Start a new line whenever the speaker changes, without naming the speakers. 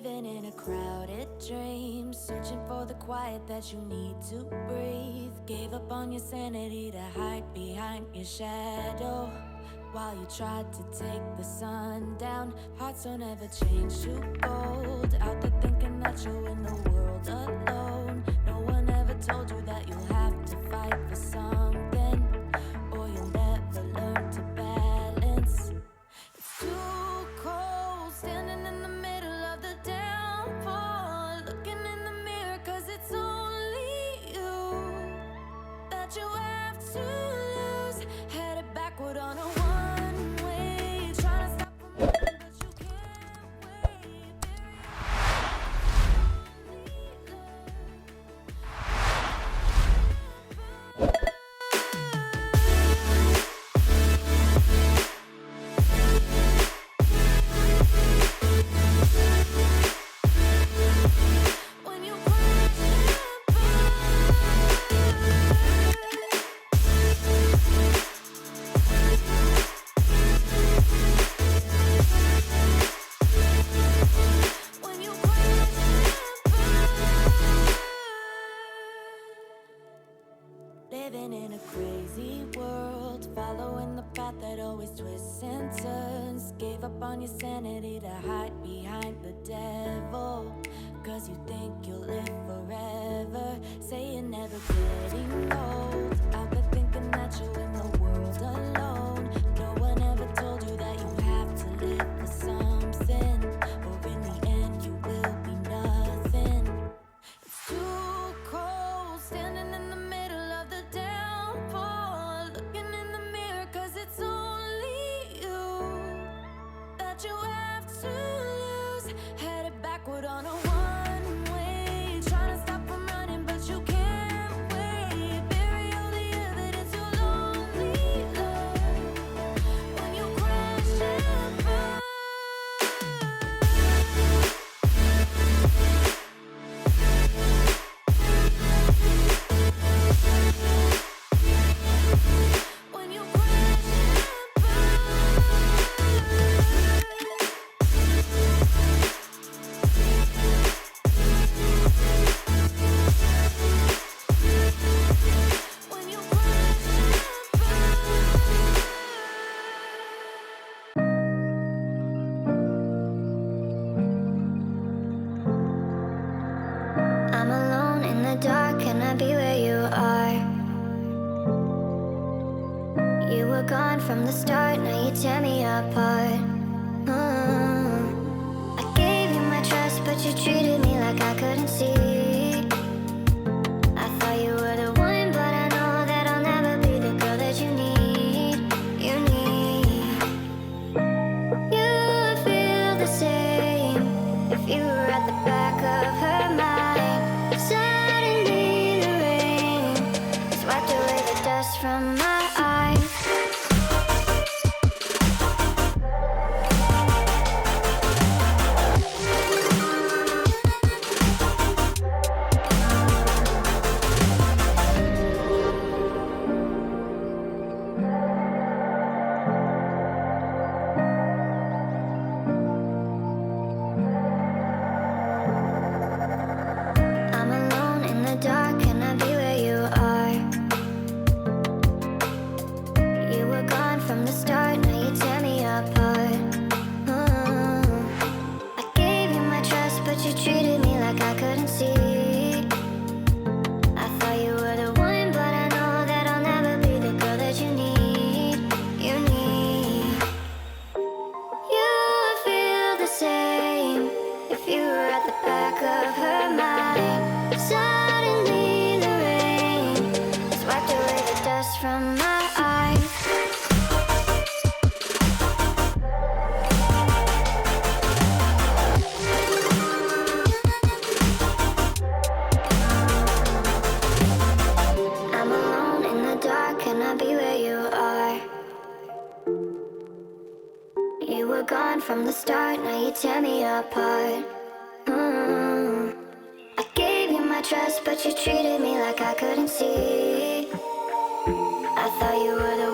Living in a crowded dream, searching for the quiet that you need to breathe. Gave up on your sanity to hide behind your shadow, while you tried to take the sun down. Hearts don't ever change to gold. Out there thinking that you're in the world alone. No one ever told you that you'll have to fight for something, or you'll never learn to balance. It's too cold standing in the middle of the downpour, looking in the mirror, cause it's only you that you have to lose. Headed backward on a one-way, trying to stop from moving, but you can't wait. When you crash and when you crash and living in a crazy world, following the path that always twists and turns. Gave up on your sanity to hide behind the devil, cause you think you'll live forever. Say you're never getting old. Out there thinking that you're in the world alone. No one ever told you that you have to live for something, or in the end you will be nothing. It's too cold standing in the middle of the downpour, looking in the mirror, cause it's only you that you have to lose. Headed backward on a one-way, trying to stop from running, but you can't wait. Bury all the evidence, you'll only learn when you crash and burn. When you crash and burn. When you crash and burn.
I'm alone in the dark, can I be where you are? You were gone from the start, now you tear me apart. I gave you my trust, but you treated me like I couldn't see. I thought you were the one, but I know that I'll never be the girl that you need. You need. You would feel the same if you were at the back of her mind. Suddenly the rain has wiped away the dust from my eyes. I'm alone in the dark, can I be where you are? You were gone from the start, now you tear me apart. I gave you my trust, but you treated me like I couldn't see. I thought you were the one, but I know that I'll never be the girl that you need. You need. You would feel the same if you were at the back of her mind. Suddenly the rain has wiped away the dust from my eyes. I'm alone in the dark, can I be where you are? You were gone from the start, now you tear me apart. I gave you my trust, but you treated me like I couldn't see. I thought you were the